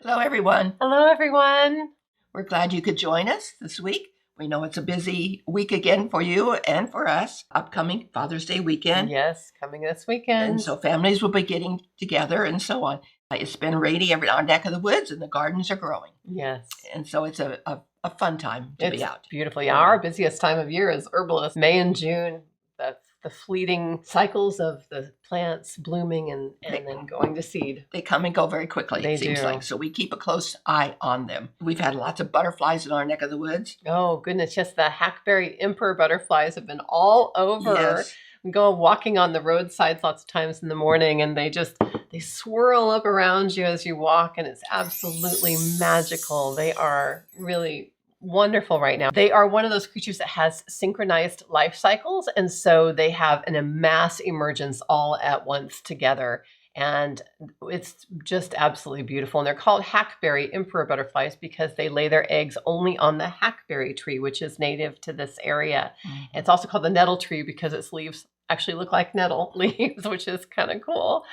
Hello, everyone. Hello, everyone. We're glad you could join us this week. We know it's a busy week again for you and for us. Upcoming Father's Day weekend. Yes, coming this weekend. And so families will be getting together and so on. It's been rainy every our neck of the woods and the gardens are growing. Yes. And so it's a fun time to be out. Beautiful. Yeah, our busiest time of year is herbalists. May and June, the fleeting cycles of the plants blooming and then going to seed. They come and go very quickly, it seems like. So we keep a close eye on them. We've had lots of butterflies in our neck of the woods. Oh, goodness. Yes, the hackberry emperor butterflies have been all over. Yes. We go walking on the roadsides lots of times in the morning, and they swirl up around you as you walk, and it's absolutely magical. They are really wonderful right now. They are one of those creatures that has synchronized life cycles, and so they have a mass emergence all at once together. And it's just absolutely beautiful. And they're called hackberry emperor butterflies because they lay their eggs only on the hackberry tree, which is native to this area. Mm-hmm. It's also called the nettle tree because its leaves actually look like nettle leaves, which is kind of cool.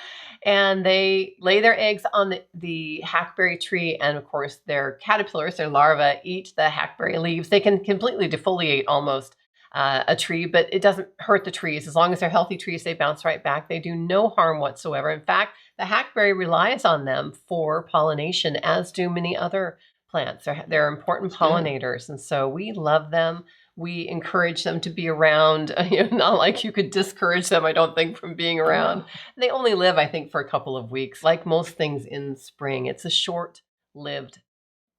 And they lay their eggs on the hackberry tree. And of course, their caterpillars, their larvae, eat the hackberry leaves. They can completely defoliate almost a tree, but it doesn't hurt the trees. As long as they're healthy trees, they bounce right back. They do no harm whatsoever. In fact, the hackberry relies on them for pollination, as do many other plants. They're important pollinators. And so we love them. We encourage them to be around. Not like you could discourage them, I don't think, from being around. They only live, I think, for a couple of weeks. Like most things in spring, it's a short-lived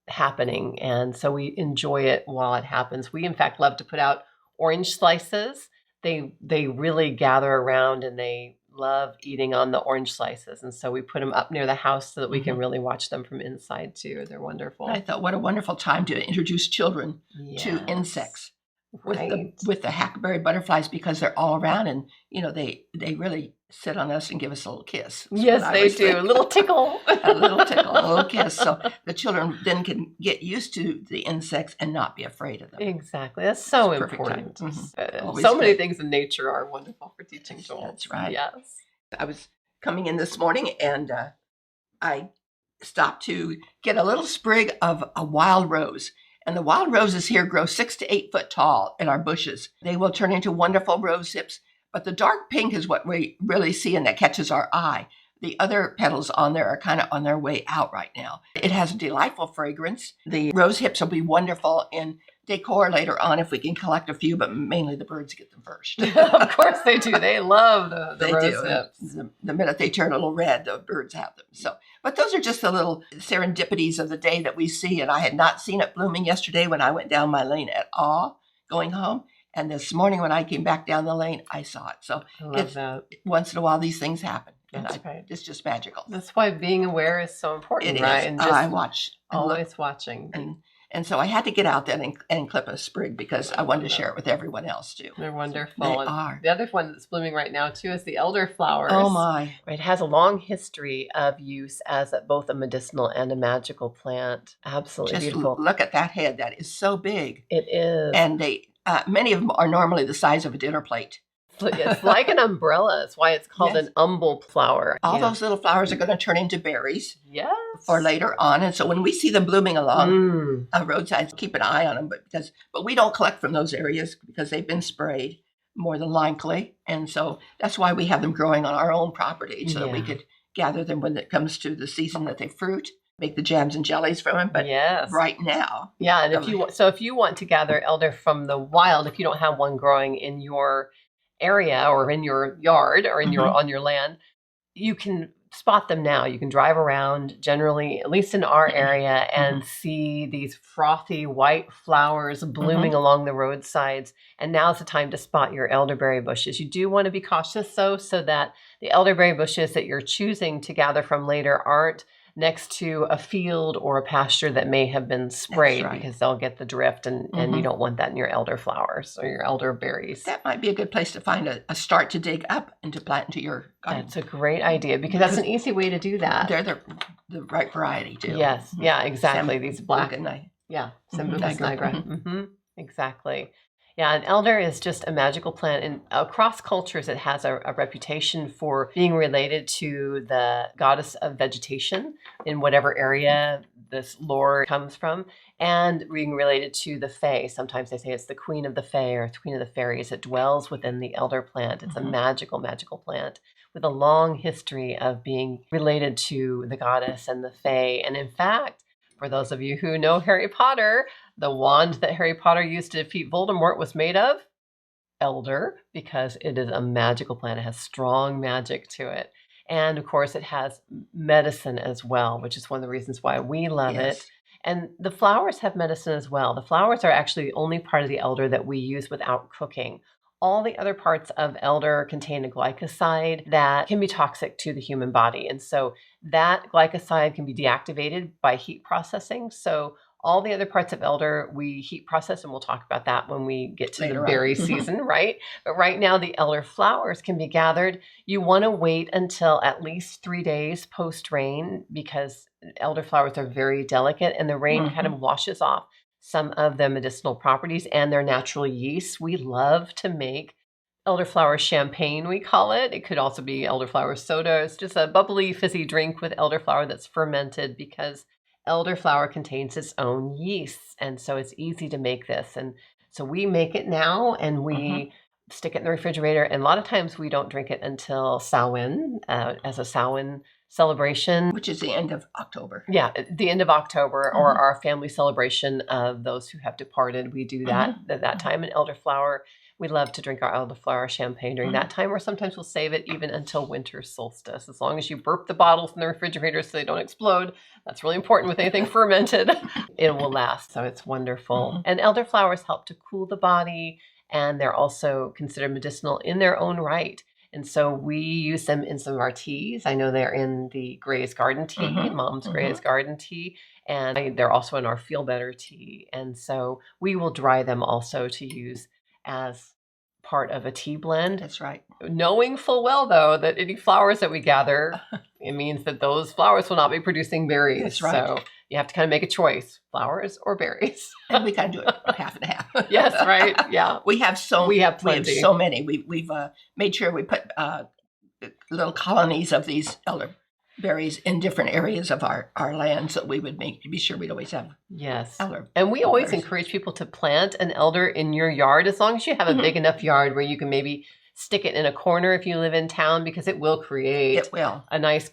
happening. And so we enjoy it while it happens. We, in fact, love to put out orange slices. They really gather around and they love eating on the orange slices. And so we put them up near the house so that we can really watch them from inside too. They're wonderful. I thought, what a wonderful time to introduce children to insects. With the hackberry butterflies, because they're all around and they really sit on us and give us a little kiss. Yes, they do. A little tickle. A little kiss. So the children then can get used to the insects and not be afraid of them. Exactly. That's so important. Mm-hmm. So many things in nature are wonderful for teaching children. That's right. Yes. I was coming in this morning and I stopped to get a little sprig of a wild rose. And the wild roses here grow 6 to 8 foot tall in our bushes. They will turn into wonderful rose hips, but the dark pink is what we really see and that catches our eye. The other petals on there are kind of on their way out right now. It has a delightful fragrance. The rose hips will be wonderful in decor later on if we can collect a few, but mainly the birds get them first. Of course they do. They love the rose hips. The minute they turn a little red, the birds have them. But those are just the little serendipities of the day that we see. And I had not seen it blooming yesterday when I went down my lane at all going home. And this morning when I came back down the lane, I saw it. So once in a while, these things happen. It's just magical. That's why being aware is so important, right? And I watch. Always watching. And so I had to get out there and clip a sprig because I wanted to share it with everyone else too. They're wonderful. They are. The other one that's blooming right now too is the elderflowers. Oh my. It has a long history of use as both a medicinal and a magical plant. Absolutely beautiful. Look at that head. That is so big. It is. And many of them are normally the size of a dinner plate. It's like an umbrella. That's why it's called an umbel flower. All those little flowers are going to turn into berries. Yes. For later on. And so when we see them blooming along roadsides, keep an eye on them. But we don't collect from those areas because they've been sprayed more than likely. And so that's why we have them growing on our own property so that we could gather them when it comes to the season that they fruit. Make the jams and jellies from them, but right now. Yeah, and if you want to gather elder from the wild, if you don't have one growing in your area or in your yard or on your land, you can spot them now. You can drive around, generally, at least in our area, and see these frothy white flowers blooming along the roadsides. And now's the time to spot your elderberry bushes. You do want to be cautious, though, so that the elderberry bushes that you're choosing to gather from later aren't next to a field or a pasture that may have been sprayed because they'll get the drift and you don't want that in your elderflowers or your elderberries. That might be a good place to find a start to dig up and to plant into your garden. That's a great idea because that's an easy way to do that. They're the right variety too. Yes, yeah, exactly. These black. Sambuca nigra. Yeah, Sambuca nigra. Exactly. Yeah, and elder is just a magical plant. And across cultures, it has a reputation for being related to the goddess of vegetation in whatever area this lore comes from, and being related to the fae. Sometimes they say it's the queen of the fae or queen of the fairies. It dwells within the elder plant. It's a magical, magical plant with a long history of being related to the goddess and the fae. And in fact, for those of you who know Harry Potter, the wand that Harry Potter used to defeat Voldemort was made of elder because it is a magical plant. It has strong magic to it. And of course, it has medicine as well, which is one of the reasons why we love it. And the flowers have medicine as well. The flowers are actually the only part of the elder that we use without cooking. All the other parts of elder contain a glycoside that can be toxic to the human body. And so that glycoside can be deactivated by heat processing. So all the other parts of elder, we heat process, and we'll talk about that when we get to the berry season, right? But right now, the elder flowers can be gathered. You want to wait until at least 3 days post-rain because elder flowers are very delicate, and the rain kind of washes off some of the medicinal properties and their natural yeast. We love to make elderflower champagne, we call it. It could also be elderflower soda. It's just a bubbly, fizzy drink with elderflower that's fermented because elderflower contains its own yeasts. And so it's easy to make this. And so we make it now and we stick it in the refrigerator. And a lot of times we don't drink it until Samhain, as a Samhain celebration. Which is the end of October. Yeah, the end of October, or our family celebration of those who have departed. We do that at that time in elderflower. We love to drink our elderflower champagne during that time, or sometimes we'll save it even until winter solstice. As long as you burp the bottles in the refrigerator so they don't explode. That's really important with anything fermented. It will last, so it's wonderful. And elderflowers help to cool the body, and they're also considered medicinal in their own right. And so we use them in some of our teas. I know they're in the Gray's Garden tea, Mom's Gray's Garden tea, and they're also in our Feel Better tea. And so we will dry them also to use as part of a tea blend. That's right. Knowing full well, though, that any flowers that we gather, it means that those flowers will not be producing berries. That's right. So you have to kind of make a choice, flowers or berries. And we kind of do it half and half. Yes, right. Yeah. We have plenty. We have so many. We've made sure we put little colonies of these elderberries in different areas of our land, so we would be sure we'd always have elder. And we always encourage people to plant an elder in your yard, as long as you have a big enough yard where you can maybe stick it in a corner if you live in town, because it will create a nice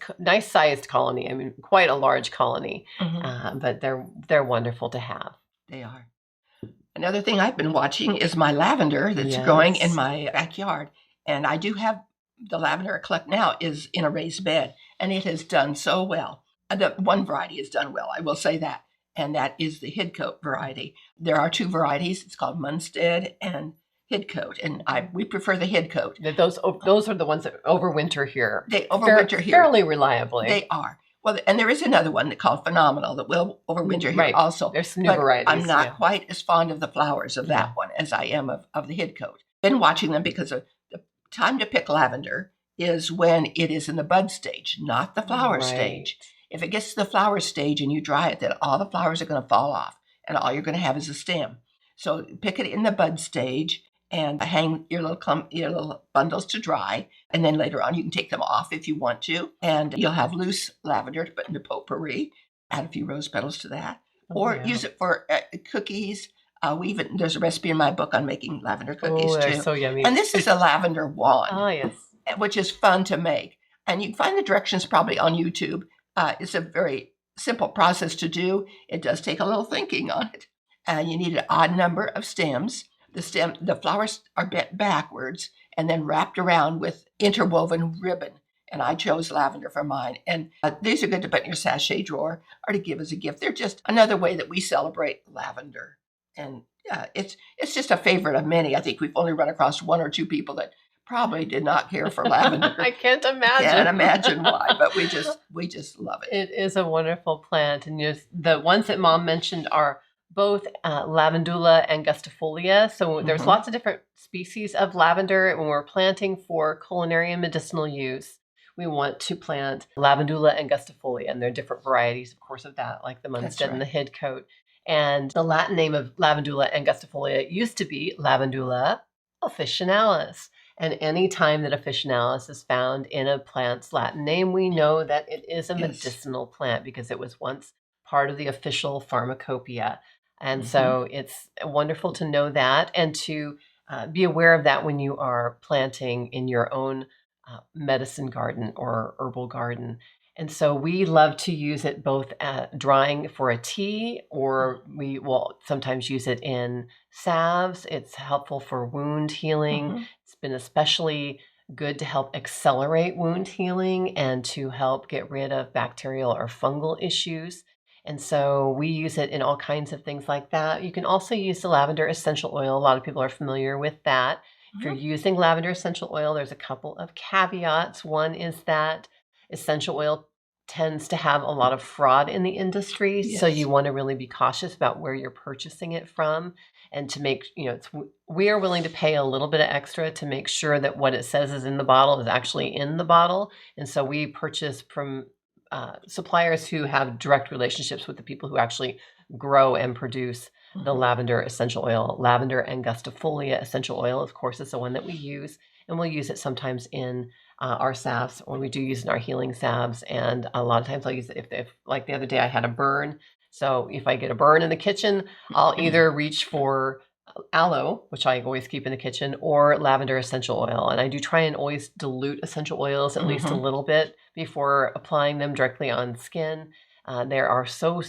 sized colony. I mean, quite a large colony, but they're wonderful to have. They are. Another thing I've been watching is my lavender that's growing in my backyard, and I do have the lavender I collect now is in a raised bed, and it has done so well. The one variety has done well, I will say that, and that is the Hidcote variety. There are two varieties. It's called Munstead and Hidcote, and we prefer the Hidcote. Those are the ones that overwinter here. They overwinter here fairly reliably. They are. Well, and there is another one called Phenomenal that will overwinter here also. There's some new varieties. I'm not quite as fond of the flowers of that one as I am of the Hidcote. Been watching them because the time to pick lavender is when it is in the bud stage, not the flower stage. If it gets to the flower stage and you dry it, then all the flowers are going to fall off, and all you're going to have is a stem. So pick it in the bud stage and hang your little bundles to dry. And then later on, you can take them off if you want to. And you'll have loose lavender to put in the potpourri. Add a few rose petals to that. Or use it for cookies. There's a recipe in my book on making lavender cookies, too. So yummy. And this is a lavender wand. Oh, yes. Which is fun to make. And you can find the directions probably on YouTube. It's a very simple process to do. It does take a little thinking on it. And you need an odd number of stems. The flowers are bent backwards and then wrapped around with interwoven ribbon. And I chose lavender for mine. And these are good to put in your sachet drawer or to give as a gift. They're just another way that we celebrate lavender. And it's just a favorite of many. I think we've only run across one or two people that probably did not care for lavender. I can't imagine. Can't imagine why, but we just love it. It is a wonderful plant. And the ones that Mom mentioned are both lavandula and gustifolia. So there's lots of different species of lavender. When we're planting for culinary and medicinal use, we want to plant lavandula angustifolia, and there are different varieties, of course, of that, like the Munstead and the Headcoat. And the Latin name of lavandula angustifolia used to be Lavandula officinalis. And any time that officinalis is found in a plant's Latin name, we know that it is a medicinal plant because it was once part of the official pharmacopoeia. And so it's wonderful to know that and to be aware of that when you are planting in your own medicine garden or herbal garden. And so we love to use it both drying for a tea, or we will sometimes use it in salves. It's helpful for wound healing. It's been especially good to help accelerate wound healing and to help get rid of bacterial or fungal issues. And so we use it in all kinds of things like that. You can also use the lavender essential oil. A lot of people are familiar with that. If you're using lavender essential oil, there's a couple of caveats. One is that essential oil tends to have a lot of fraud in the industry. So you want to really be cautious about where you're purchasing it from, and to make, we are willing to pay a little bit of extra to make sure that what it says is in the bottle is actually in the bottle. And so we purchase from suppliers who have direct relationships with the people who actually grow and produce the lavender essential oil. Lavender angustifolia essential oil, of course, is the one that we use, and we'll use it sometimes in our salves, or we do use it in our healing salves. And a lot of times I'll use it if like the other day I had a burn. So if I get a burn in the kitchen, I'll either reach for aloe, which I always keep in the kitchen, or lavender essential oil. And I do try and always dilute essential oils at least a little bit before applying them directly on skin. There are so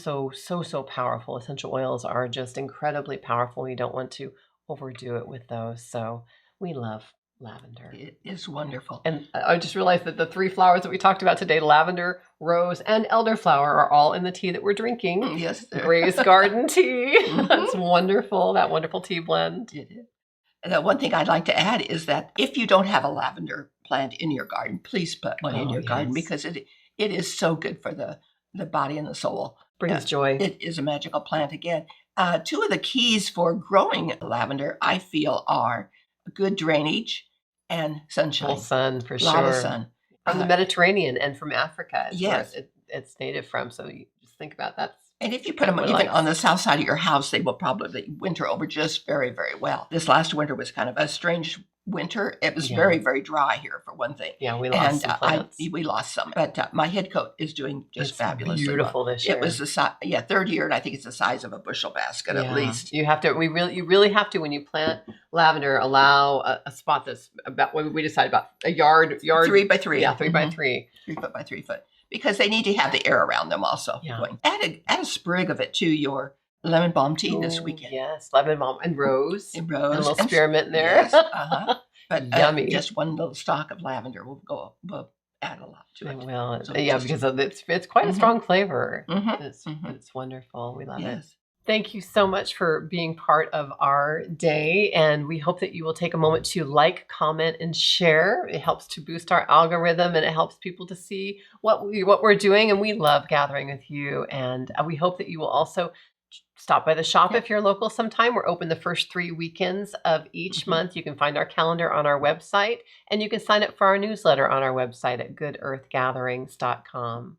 powerful. Essential oils are just incredibly powerful. You don't want to overdo it with those. So we love lavender. It is wonderful. And I just realized that the 3 flowers that we talked about today, lavender, rose, and elderflower, are all in the tea that we're drinking. Yes. Gray's Garden tea. That's wonderful, that wonderful tea blend. It is. And the one thing I'd like to add is that if you don't have a lavender plant in your garden, please put one in your garden, because it is so good for the body and the soul. Brings joy. It is a magical plant again. 2 of the keys for growing lavender, I feel, are good drainage and sunshine. Full sun, for sure. A lot of sun. From the Mediterranean and from Africa. Yes. It's native from. So you just think about that. And if you put them even on the south side of your house, they will probably winter over just very, very well. This last winter was kind of a strange winter. It was very, very dry here, for one thing. Yeah, we lost some plants. We lost some. But my Headcoat is doing just fabulously beautiful this year. It was the size, third year, and I think it's the size of a bushel basket at least. You have to. You really have to, when you plant lavender, allow a spot that's about what we decided about a yard 3 by 3. Yeah, 3 by 3. 3 foot by 3 foot. Because they need to have the air around them also. Going. Add a sprig of it to your lemon balm tea this weekend. Yes, lemon balm and rose. And rose. And a little spearmint in there. Yes, but yummy. Just one little stalk of lavender will add a lot to it. Well, because it's quite a strong flavor. It's wonderful. We love it. Thank you so much for being part of our day, and we hope that you will take a moment to like, comment, and share. It helps to boost our algorithm, and it helps people to see what we're doing, and we love gathering with you. And we hope that you will also stop by the shop if you're local sometime. We're open the first 3 weekends of each month. You can find our calendar on our website, and you can sign up for our newsletter on our website at goodearthgatherings.com.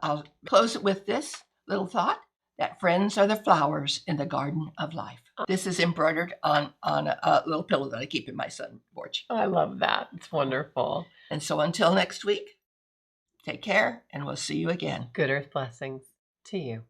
I'll close it with this little thought, that friends are the flowers in the garden of life. This is embroidered on a little pillow that I keep in my sun porch. I love that. It's wonderful. And so until next week, take care, and we'll see you again. Good earth blessings to you.